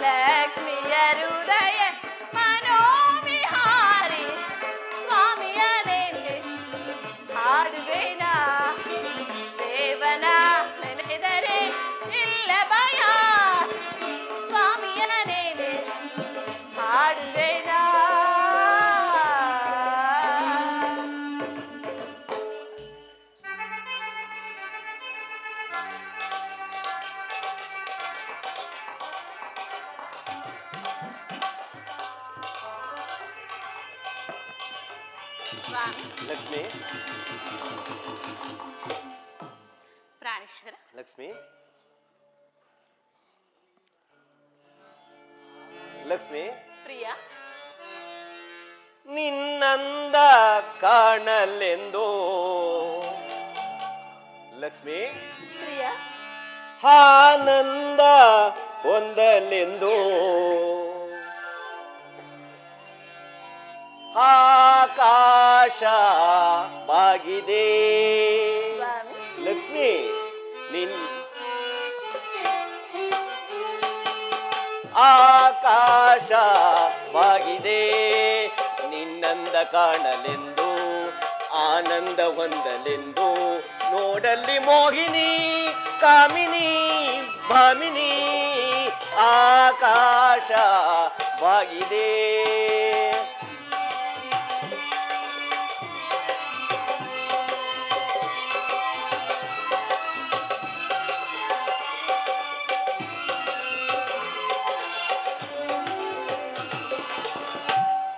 ಲಕ್ಷ್ಮಿಯ ಹೃದಯ ಮನೋವಿಹಾರಿ ಸ್ವಾಮಿಯ ನೆನೆ ಹಾಡುವೆನ ದೇವನ ನೆನೆದರೆ ಇಲ್ಲ ಭಯ ಸ್ವಾಮಿಯ ನೆನೆ ಹಾಡುವೆನ. ಲಕ್ಷ್ಮಿ ಪ್ರಾಣೇಶ್ವರ. ಲಕ್ಷ್ಮಿ ಲಕ್ಷ್ಮಿ ಪ್ರಿಯ ನಿನ್ನಂದ ಕಾಣಲೆಂದು ಲಕ್ಷ್ಮಿ ಪ್ರಿಯ ಆನಂದ ಹೊಂದಲೆಂದು ಆಕಾಶ ಬಾಗಿದೆ ಲಕ್ಷ್ಮಿ ನಿನ್ ಆಕಾಶ ಬಾಗಿದೆ ನಿನ್ನಂದ ಕಾಣಲೆಂದು ಆನಂದ ಹೊಂದಲೆಂದು ನೋಡಲ್ಲಿ ಮೋಹಿನಿ ಕಾಮಿನಿ ಭಾಮಿನಿ ಆಕಾಶ ಬಾಗಿದೆ.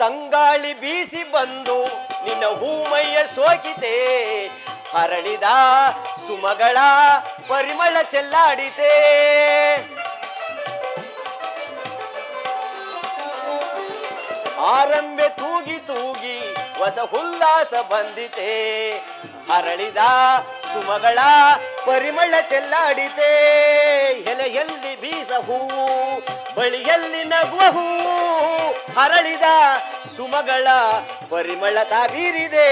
ತಂಗಾಳಿ ಬೀಸಿ ಬಂದು ನಿನ್ನ ಹೂಮೈಯ ಸೋಕಿತೆ ಹರಳಿದ ಸುಮಗಳ ಪರಿಮಳ ಚೆಲ್ಲಾಡಿತೆ ಆರಂಭೆ ತೂಗಿ ತೂಗಿ ಹೊಸ ಉಲ್ಲಾಸ ಬಂದಿತೆ ಹರಳಿದ ಸುಮಗಳ ಪರಿಮಳ ಚೆಲ್ಲಾಡಿತೆ ಎಲೆಯಲ್ಲಿ ಬೀಸ ಹೂವು ಬಳಿಯಲ್ಲಿ ನಗುವ ಹೂವು ಹರಳಿದ ಸುಮಗಳ ಪರಿಮಳ ತಾಬೀರಿದೆ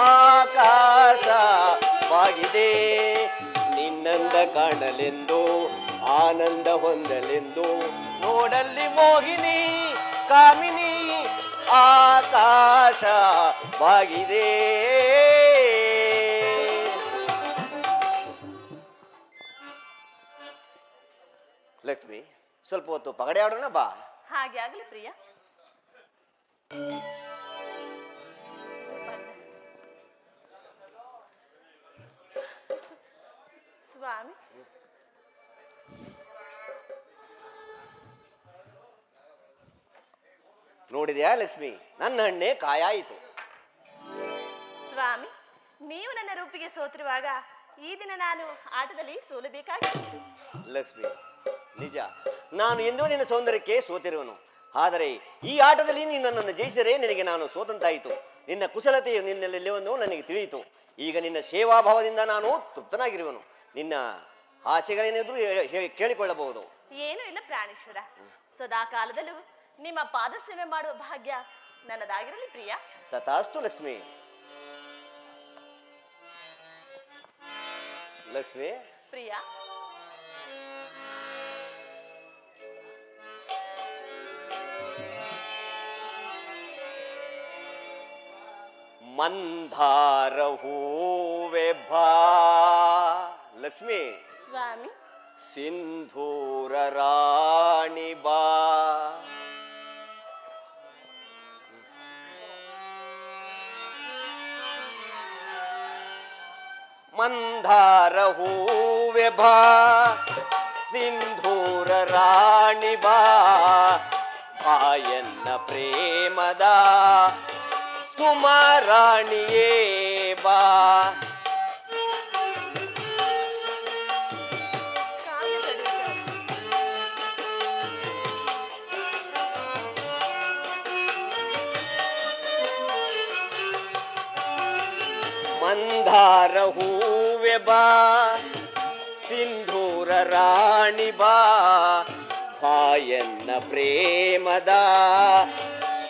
ಆಕಾಶವಾಗಿದೆ ನಿನ್ನಂದ ಕಾಣಲೆಂದು ಆನಂದ ಹೊಂದಲೆಂದು ನೋಡಲ್ಲಿ ಮೋಹಿನಿ ಕಾಮಿನಿ ಆಕಾಶವಾಗಿದೆ. ಲಕ್ಷ್ಮಿ ಸ್ವಲ್ಪ ಹೊತ್ತು ಪಗಡೆ ಆಡೋಣ ಬಾ. ಹಾಗೆ ಆಗಲಿ ಪ್ರಿಯ. ಸ್ವಾಮಿ ನೋಡಿದ್ಯಾ ಲಕ್ಷ್ಮಿ ನನ್ನ ಹಣ್ಣೆ ಕಾಯಾಯಿತು. ಸ್ವಾಮಿ ನೀವು ನನ್ನ ರೂಪಿಗೆ ಸೋತಿರುವಾಗ ಈ ದಿನ ನಾನು ಆಟದಲ್ಲಿ ಸೋಲಬೇಕಾಗಿತ್ತು. ಲಕ್ಷ್ಮಿ ನಿಜ ನಾನು ಎಂದೂ ನಿನ್ನ ಸೌಂದರ್ಯಕ್ಕೆ ಸೋತಿರುವನು ಆದರೆ ಈ ಆಟದಲ್ಲಿ ನೀನು ನನ್ನನ್ನು ಜಯಿಸಿದರೆ ನಿನಗೆ ನಾನು ಸೋತಂತಾಯಿತು. ನಿನ್ನ ಕುಶಲತೆಯು ನಿನ್ನಲ್ಲಿರುವುದು ನನಗೆ ತಿಳಿಯಿತು. ಈಗ ನಿನ್ನ ಸೇವಾಭಾವದಿಂದ ನಾನು ತೃಪ್ತನಾಗಿರುವನು. ನಿನ್ನ ಆಸೆಗಳೇನಿದ್ರು ಕೇಳಿಕೊಳ್ಳಬಹುದು. ಏನೂ ಇಲ್ಲ ಪ್ರಾಣೇಶ್ವರ, ಸದಾ ಕಾಲದಲ್ಲೂ ನಿಮ್ಮ ಪಾದ ಸೇವೆ ಮಾಡುವ ಭಾಗ್ಯ ನನ್ನದಾಗಿರಲಿ ಪ್ರಿಯ. ತಥಾಸ್ತು ಲಕ್ಷ್ಮಿ. ಲಕ್ಷ್ಮಿ ಪ್ರಿಯ ಮಂದಾರ ಹೂವೆ ಬಾ ಲಕ್ಷ್ಮಿ ಸ್ವಾಮಿ ಸಿಂಧೂರ ರಾಣಿ ಬಾ ಮಂದಾರ ಹೂವೆ ಬಾ ಸಿಂಧೂರ ರಾಣಿ ಬಾ ಬಾಯನ್ನ ಪ್ರೇಮದ ಸುಮರಾಣಿಯೇ ಬಾ ಮಂದಾರ ಹೂವೆ ಬಾ ಸಿಂಧೂರ ರಾಣಿ ಬಾ ಬಾಯನ್ನ ಪ್ರೇಮದ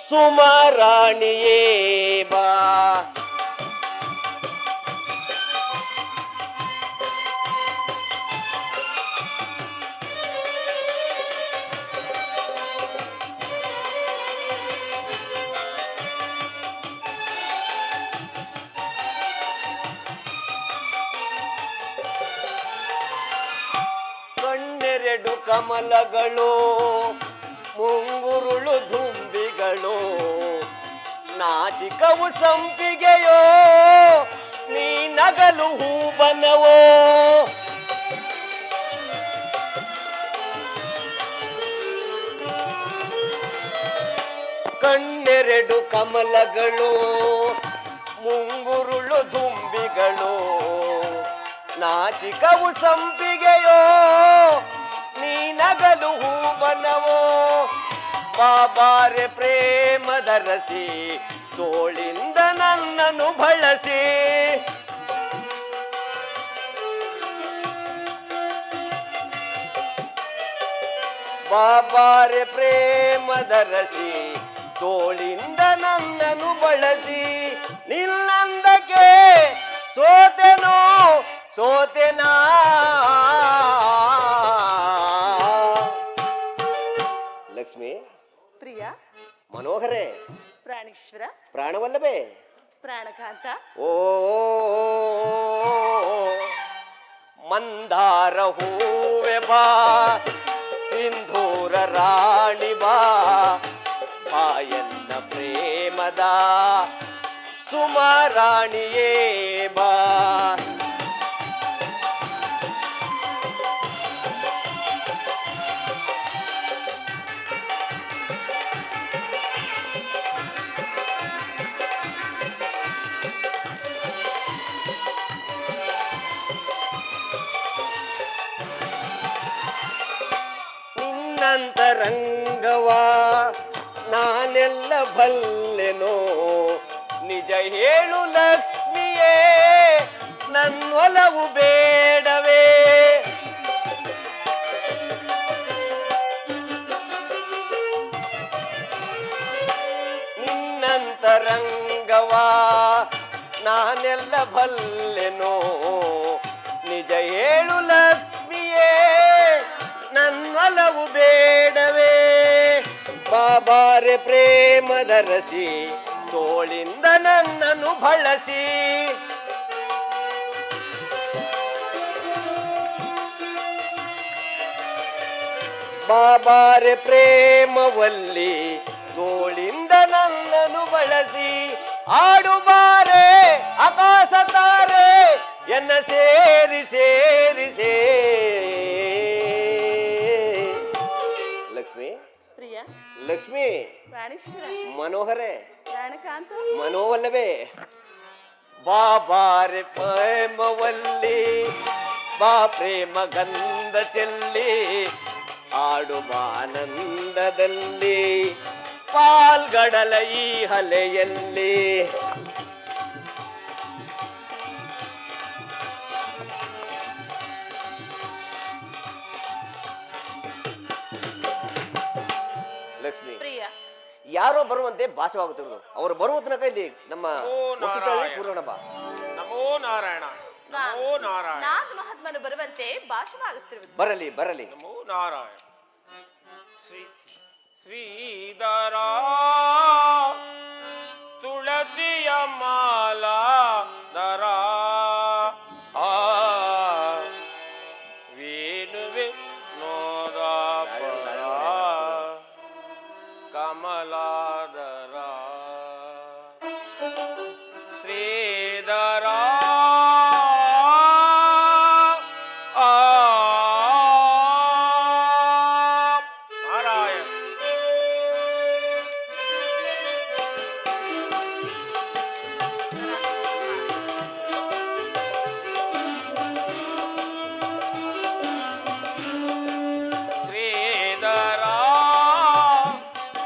ಸುಮರಾಣಿಯೇ ಬಾ ಕಣ್ಣೆರಡು ಕಮಲಗಳು ಮುಂಗುರುಳು ದುಂಬಿಗಳು ನಾಚಿಕವು ಸಂಪಿಗೆಯೋ ನೀ ನಗಲು ಹೂಬನವೋ ಕಣ್ಣೆರಡು ಕಮಲಗಳು ಮುಂಗುರುಳು ದುಂಬಿಗಳು ನಾಚಿಕವು ಸಂಪಿಗೆಯೋ ನೀ ನಗಲು ಹೂಬನವೋ ಬಾಬಾರೆ ಪ್ರೇಮದ ರಸಿ ತೋಳಿಂದ ನನ್ನನ್ನು ಬಳಸಿ ಬಾಬಾರೆ ಪ್ರೇಮದ ರಸಿ ತೋಳಿಂದ ನನ್ನನ್ನು ಬಳಸಿ ನಿನ್ನಂದಕ್ಕೆ ಸೋತೆನೋ ಸೋತೆನಾ ಲಕ್ಷ್ಮಿ ಪ್ರಿಯ ಮನೋಹರೇ ಪ್ರಾಣೇಶ್ವರ ಪ್ರಾಣವಲ್ಲವೇ ಪ್ರಾಣಕಾಂತ ಓ ಮಂದಾರ ಹೂವೆ ಬಾ ಸಿಂಧೂರ ರಾಣಿ ಬಾ ಬಾಯನ್ನ ಪ್ರೇಮದ ಸುಮರಾಣಿಯೇ ಬಾ ನಿನ್ನಂತರಂಗವ ನಾನೆಲ್ಲ ಬಲ್ಲೆನೋ ನಿಜ ಹೇಳು ಲಕ್ಷ್ಮಿಯೇ ನನ್ನೊಲವು ಬೇಡವೇ ನಿನ್ನಂತರಂಗವ ನಾನೆಲ್ಲ ಬಲ್ಲೆನೋ ನಿಜ ಹೇಳು ಲಕ್ಷ್ಮಿಯೇ ನನ್ನೊಲವು ಬೇಡವೇ ಬಾಬಾರೆ ಪ್ರೇಮದ ರಸಿ ತೋಳಿಂದ ನನ್ನನ್ನು ಬಳಸಿ ಬಾಬಾರೆ ಪ್ರೇಮವಲ್ಲಿ ತೋಳಿಂದ ನನ್ನನ್ನು ಬಳಸಿ ಆಡುಬಾರೆ ಆಕಾಶ ತಾರೆ ಎನ್ನ ಸೇರಿ ಸೇರಿ ಸೇ ಲಕ್ಷ್ಮಿ ಪ್ರಿಯ ಲಕ್ಷ್ಮಿ ಪ್ರಾಣೇಶ್ವರ ಮನೋಹರೇ ಪ್ರಾಣಕಾಂತ ಮನೋವಲ್ಲವೇ ಬಾಬಾರೆ ಪ್ರೇಮವಲ್ಲಿ ಬಾ ಪ್ರೇಮ ಗಂಧ ಚೆಲ್ಲಿ ಆಡುವ ಆನಂದದಲ್ಲಿ ಪಾಲ್ಗಡಲ ಈ ಹಲೆಯಲ್ಲಿ ಲಕ್ಷ್ಮಿ ಪ್ರಿಯ ಯಾರೋ ಬರುವಂತೆ ಭಾಸವಾಗುತ್ತಿರುವುದು ಅವರು ಬರುವ ತನಕ ಇಲ್ಲಿ ನಮ್ಮ ವಸ್ತುಗಳಲ್ಲಿ ಕೂರೋಣ ಬಾ ನಮೋ ನಾರಾಯಣ ನಮೋ ನಾರಾಯಣ ನಾರದ ಮಹಾತ್ಮನು ಬರುವಂತೆ ಭಾಷಣವಾಗುತ್ತಿರುವುದು ಬರಲಿ ಬರಲಿ ನಮೋ ನಾರಾಯಣ ಶ್ರೀ ಶ್ರೀಧರ ತುಳಸಿಯ ಮಾಲಾ ದರ ಆ ವೇಣುವೆ ನೋದ ಪರ ಕಮಲಾದರ ಶ್ರೀಧರ ನಾರಾಯಣ ಶ್ರೀಧರ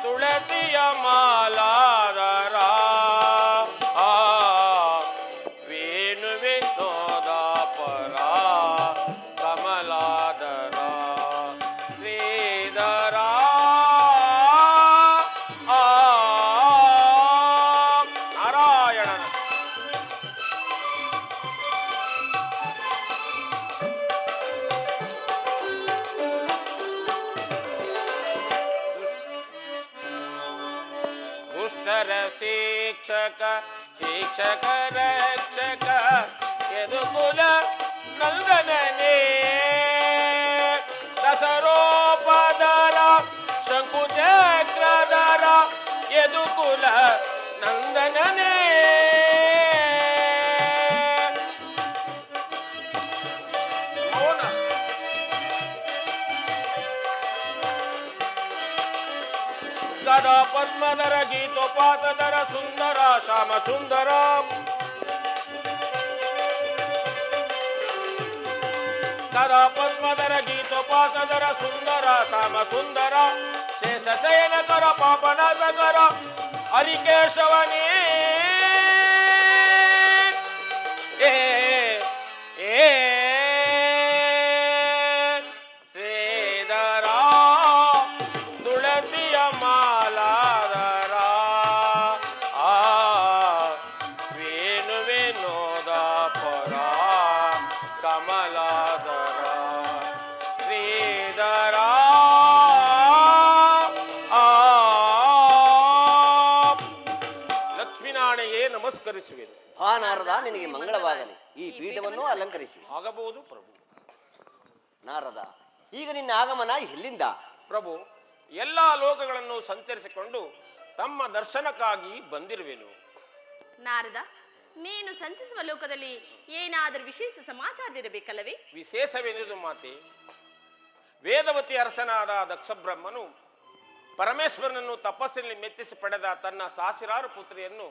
ತುಳಸಿಯ ಮಾಲಾದರ ಆ ವೇಣುವೆ ನೋದ ಪರ ಕಮಲಾದರ ಶ್ರೀಧರ ಆ ನಾರಾಯಣನ ದುಷ್ಟರ ಶಿಕ್ಷಕ ಶಿಕ್ಷಕ ರಕ್ಷಕ ಯದುಕುಲ ನಂದನನೇ ಸರೋಪದರ ಶಂಕುಚಕ್ರಧರ ಯದುಕುಲ ನಂದನನೇ ಮೌನ ಗದಾ ಪದ್ಮಧರ ಗೀತೋಪಾತಧರ ಸುಂದರ ಶ್ಯಾಮ ಸುಂದರ ಗದಾ ಪದ್ಮಧರ ಗೀತೋಪಾತಧರ ಸುಂದರ ಶ್ಯಾಮ ಸುಂದರ ಶೇಷ ಶಯನ ಕರ ಪಾಪನಾಶಕರ ಹರಿಕೇಶವನೇ ಏ ಏ ಶ್ರೀಧರ ತುಳಸಿಯ ಮಾಲಾಧರ ಆ ವೇಣು ವಿನೋದ ಪರ ಕಮಲಾಧರ ಶ್ರೀಧರ ಲಕ್ಷ್ಮೀನಾರಾಯಣಿಗೆ ನಮಸ್ಕರಿಸುವೆನು. ಆ ನಾರದ ನಿನಗೆ ಮಂಗಳವಾಗಲಿ. ಈ ಪೀಠವನ್ನು ಅಲಂಕರಿಸಿ. ಆಗಬಹುದು ಪ್ರಭು. ನಾರದ, ಈಗ ನಿನ್ನ ಆಗಮನ ಎಲ್ಲಿಂದ? ಪ್ರಭು, ಎಲ್ಲ ಲೋಕಗಳನ್ನು ಸಂಚರಿಸಿಕೊಂಡು ತಮ್ಮ ದರ್ಶನಕ್ಕಾಗಿ ಬಂದಿರುವೆನು. ನಾರದ, ನೀನು ಸಂಚಿಸುವ ಲೋಕದಲ್ಲಿ ಏನಾದರೂ ವಿಶೇಷ ಸಮಾಚಾರವಿರಬೇಕಲ್ಲವೇ? ವಿಶೇಷವೆನಿದು ಮಾತೆ. ವೇದವತಿ ಅರಸನಾದ ದಕ್ಷ ಬ್ರಹ್ಮನು ಪರಮೇಶ್ವರನನ್ನು ತಪಸ್ಸಿನಲ್ಲಿ ಮೆಚ್ಚಿಸಿ ಪಡೆದ ತನ್ನ ಸಾವಿರಾರು ಪುತ್ರಿಯನ್ನು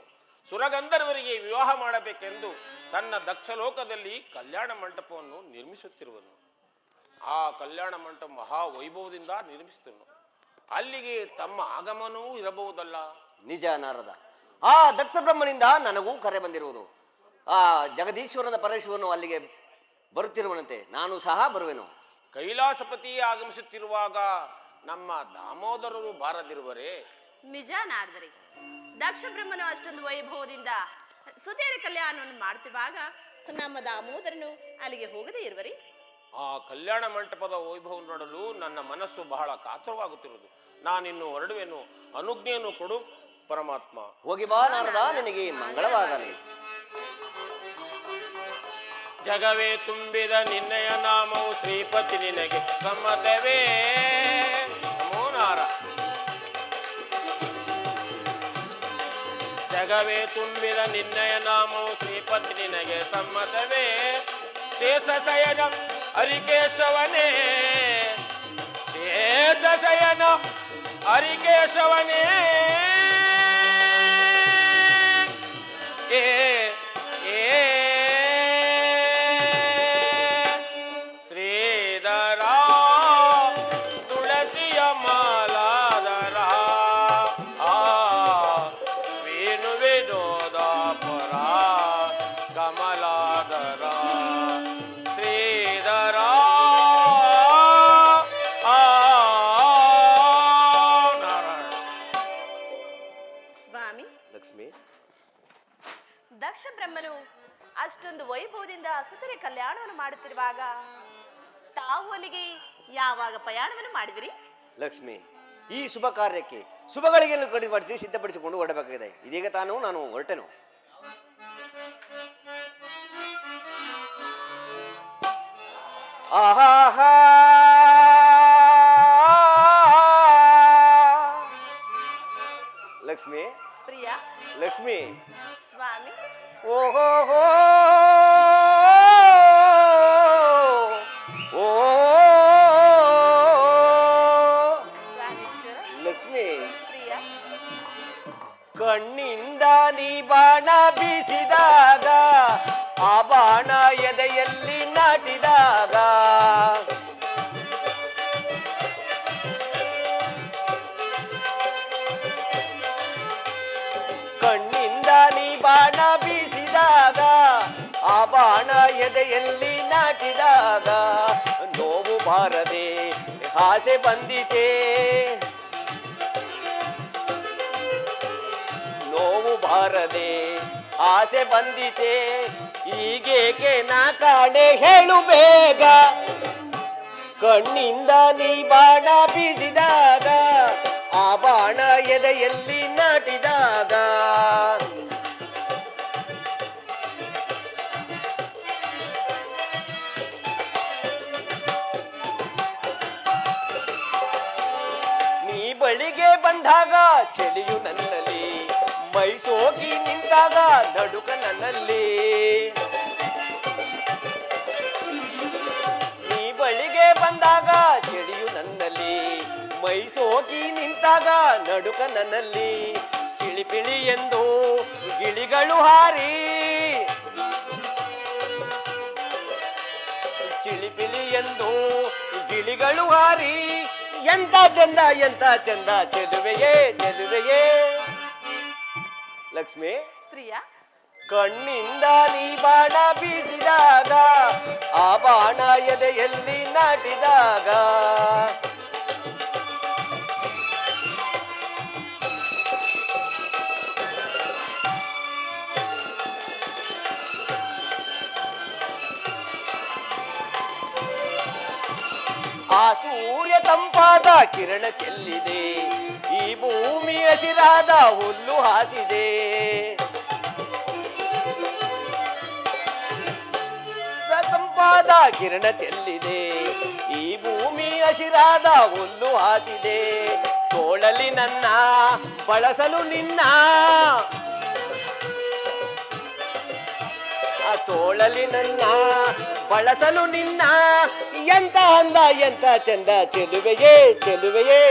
ಸುರಗಂಧರ್ವರಿಗೆ ವಿವಾಹ ಮಾಡಬೇಕೆಂದು ತನ್ನ ದಕ್ಷಲೋಕದಲ್ಲಿ ಕಲ್ಯಾಣ ಮಂಟಪವನ್ನು ನಿರ್ಮಿಸುತ್ತಿರುವನು. ಆ ಕಲ್ಯಾಣ ಮಂಟಪ ಮಹಾವೈಭವದಿಂದ ನಿರ್ಮಿಸುತ್ತನು. ಅಲ್ಲಿಗೆ ತಮ್ಮ ಆಗಮನವೂ ಇರಬಹುದಲ್ಲ? ನಿಜ ನಾರದ, ಆ ದಕ್ಷ ಬ್ರಹ್ಮನಿಂದ ನನಗೂ ಕರೆ ಬಂದಿರುವುದು. ಆ ಜಗದೀಶ್ವರನ ಪರಮೇಶ್ವರನು ಅಲ್ಲಿಗೆ ಬರುತ್ತಿರುವನಂತೆ, ನಾನು ಸಹ ಬರುವೆನು. ಕೈಲಾಸಪತಿ ಆಗಮಿಸುತ್ತಿರುವಾಗ ನಮ್ಮ ದಾಮೋದರರು ಬಾರದಿರುವರೇ? ನಿಜ ನಾರದರೆ, ದಕ್ಷ ಬ್ರಹ್ಮನು ಅಷ್ಟೊಂದು ವೈಭವದಿಂದ ಸುತೇರ ಕಲ್ಯಾಣವನ್ನು ಮಾಡ್ತಿರುವಾಗ ನಮ್ಮ ದಾಮೋದರನು ಅಲ್ಲಿಗೆ ಹೋಗದೇ ಇರುವರಿ? ಆ ಕಲ್ಯಾಣ ಮಂಟಪದ ವೈಭವ ನೋಡಲು ನನ್ನ ಮನಸ್ಸು ಬಹಳ ಕಾತರವಾಗುತ್ತಿರುವುದು. ನಾನಿನ್ನು ಹೊರಡುವೆನು. ಅನುಜ್ಞೆಯನ್ನು ಕೊಡು ಪರಮಾತ್ಮ. ಹೋಗಿ ಬಾ ನಾರದ, ನಿನಗೆ ಮಂಗಳವಾಗಲಿ. ಜಗವೇ ತುಂಬಿದ ನಿನ್ನಯ ನಾಮವು ಶ್ರೀಪತಿ ನಿನಗೆ ಸಮ್ಮತವೇ. ಮೋನಾರ ಜಗವೇ ತುಂಬಿದ ನಿನ್ನಯ ನಾಮವು ಶ್ರೀಪತಿ ನಿನಗೆ ಸಮ್ಮತವೇ. ಶೇಷ ಶಯನ ಹರಿಕೇಶವನೇ, ಶೇಷ ಶಯನ ಹರಿಕೇಶವನೇ. ಏ ಶ್ರೀಧರ ತುಳಸಿಯ ಮಾಲಾಧರ ಆ ವೇಣು ವಿನೋದ ಪರ ಕಮಲಾಧರ ಶ್ರೀಧರ ನಾರಾಯಣ. ಸ್ವಾಮಿ, ಲಕ್ಷ್ಮಿ, ದಕ್ಷ ಬ್ರಹ್ಮನು ಅಷ್ಟೊಂದು ವೈಭವದಿಂದ ಸುತರೆ ಕಲ್ಯಾಣವನ್ನು ಮಾಡುತ್ತಿರುವಾಗ ತಾವು ಅಲ್ಲಿಗೆ ಯಾವಾಗ ಪ್ರಯಾಣವನ್ನು ಮಾಡಿದಿರಿ? ಲಕ್ಷ್ಮಿ, ಈ ಶುಭ ಕಾರ್ಯಕ್ಕೆ ಶುಭಗಳಿಗೆಲ್ಲ ಕಡಿಪಡಿಸಿ ಸಿದ್ಧಪಡಿಸಿಕೊಂಡು ಹೊರಡಬೇಕಾಗಿದೆ. ಇದೀಗ ನಾನು ಹೊರಟೆನು. ಆಹಾ ಲಕ್ಷ್ಮಿ, ಪ್ರಿಯ ಲಕ್ಷ್ಮಿ, ಸ್ವಾಮಿ, ಓಹೋ ಓ ಪ್ರಾಣೇಶ್ವರ, ಲಕ್ಷ್ಮಿ, ಪ್ರಿಯ ಕಣ್ಣಿಂದ ನೀ ಬಾಣ ಬೀಸಿದಾಗ ಆ ಬಾಣ ಎದೆಯಲ್ಲಿ ನಾಟಿದಾಗ ಕಣ್ಣಿಂದ ನೀ ಬಾಣ ಬೀಸಿದಾಗ ಆ ಬಾಣ ಎದೆಯಲ್ಲಿ ನಾಟಿದಾಗ ನೋವು ಬಾರದೆ ಆಸೆ ಬಂದಿತೆ, ನೋವು ಬಾರದೆ ಆಸೆ ಬಂದಿತೆ. ಹೀಗೇಕೆ ನಾ ಕಾಣೆ ಹೇಳು ಬೇಗ, ಕಣ್ಣಿಂದ ನೀ ಬಾಣ ಬೀಸಿದಾಗ ಆ ಬಾಣ ಎದೆಯಲ್ಲಿ ನಾಟಿದಾಗ ಬಳಿಗೆ ಬಂದಾಗ ಚಳಿಯು ನನ್ನಲ್ಲಿ, ಮೈ ಸೋಗಿ ನಿಂತಾಗ ನಡುಕ ನನ್ನಲ್ಲಿ. ನೀ ಬಳಿಗೆ ಬಂದಾಗ ಚಳಿಯು ನನ್ನಲ್ಲಿ, ಮೈ ಸೋಗಿ ನಿಂತಾಗ ನಡುಕ ನನ್ನಲ್ಲಿ. ಚಿಳಿಪಿಳಿ ಎಂದು ಗಿಳಿಗಳು ಹಾರಿ, ಚಿಳಿಪಿಳಿ ಎಂದು ಗಿಳಿಗಳು ಹಾರಿ, ಎಂತ ಚಂದ ಎಂತ ಚಂದ ಚೆಲುವೆಯೇ ಚೆಲುವೆಯೇ. ಲಕ್ಷ್ಮಿ, ಪ್ರಿಯ, ಕಣ್ಣಿಂದ ನೀ ಬಾಣ ಬೀಸಿದಾಗ, ಆ ಬಾಣ ಎದೆಯಲ್ಲಿ ನಾಟಿದಾಗ, ಆ ಸೂರ್ಯ ತಂಪಾದ ಕಿರಣ ಚೆಲ್ಲಿದೆ, ಈ ಭೂಮಿ ಹಸಿರಾದ ಹುಲ್ಲು ಹಾಸಿದೆ. ತಂಪಾದ ಕಿರಣ ಚೆಲ್ಲಿದೆ, ಈ ಭೂಮಿ ಹಸಿರಾದ ಹುಲ್ಲು ಹಾಸಿದೆ. ತೋಳಲಿ ನನ್ನ ಬಳಸಲು ನಿನ್ನ, ಆ ತೋಳಲಿ ನನ್ನ ಬಳಸಲು ನಿನ್ನ, ಎಂತ ಅಂದ ಎಂತ ಚಂದ ಚೆಲುವೆಯೇ ಚೆಲುವೆಯೇ.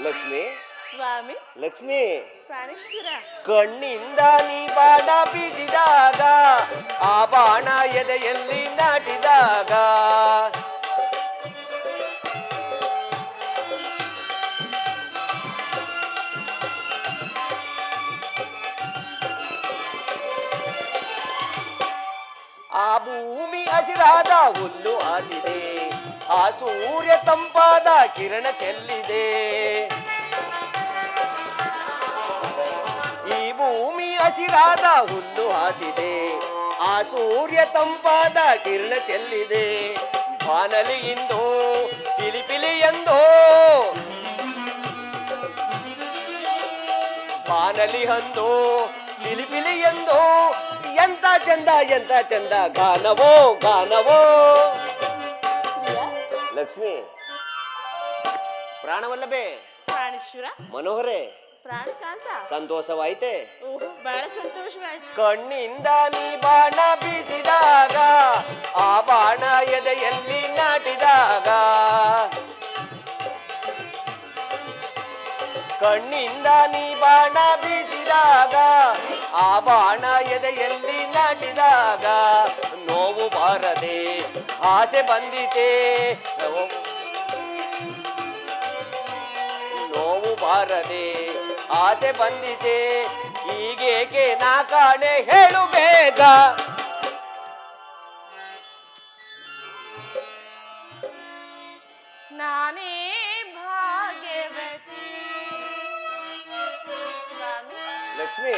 ಲಕ್ಷ್ಮಿ, ಸ್ವಾಮಿ, ಲಕ್ಷ್ಮಿ, ಪ್ರಾಣೇಶ್ವರ, ಕಣ್ಣಿಂದ ನೀ ಬಾಣ ಬೀಜಿದಾಗ, ಆ ಬಾಣ ಎದೆಯಲ್ಲಿ ನಾಟಿದಾಗ, ಆ ಭೂಮಿ ಹಸಿರಾದ ಹುಲ್ಲು ಹಾಸಿದೆ, ಆ ಸೂರ್ಯ ತಂಪಾದ ಕಿರಣ ಚೆಲ್ಲಿದೆ. ಈ ಭೂಮಿ ಹಸಿರಾದ ಹುಲ್ಲು ಹಾಸಿದೆ, ಆ ಸೂರ್ಯ ತಂಪಾದ ಕಿರಣ ಚೆಲ್ಲಿದೆ. ಬಾನಲಿ ಇಂದು ಚಿಲಿಪಿಲಿ ಎಂದೋ, ಬಾನಲಿ ಹಂದು ಚಿಲಿಪಿಲಿ ಎಂದೋ, ಎಂತ ಚಂದ ಎಂತ ಚಂದ ಗಾನವೋ ಗಾನವೋ. ಪ್ರಿಯ, ಲಕ್ಷ್ಮಿ, ಪ್ರಾಣವಲ್ಲಭೆ, ಪ್ರಾಣೇಶ್ವರ, ಮನೋಹರೇ, ಪ್ರಾಣಕಾಂತ, ಸಂತೋಷವಾಯ್ತೆ? ಓಹೋ, ಬಹಳ ಸಂತೋಷವಾಯ್ತು. ಕಣ್ಣಿಂದ ನೀ ಬಾಣ ಬೀಸಿದಾಗ, ಆ ಬಾಣ ಎದೆಯಲ್ಲಿ ನಾಟಿದಾಗ, ಕಣ್ಣಿಂದ ನೀ ಬಾಣ ಬೀಸಿದಾಗ, ಆ ಬಾಣ ಎದೆಯಲ್ಲಿ ನಾಟಿದಾಗ, ನೋವು ಬಾರದೆ ಆಸೆ ಬಂದಿತೆ, ನೋವು ಬಾರದೆ ಆಸೆ ಬಂದಿದೆ, ಹೀಗೇಕೆ ನಾ ಕಾಣೆ ಹೇಳು ಬೇಗ. ನಾನೇ ಭಾಗ್ಯವತಿ. ಸ್ವಾಮಿ, ಲಕ್ಷ್ಮಿ,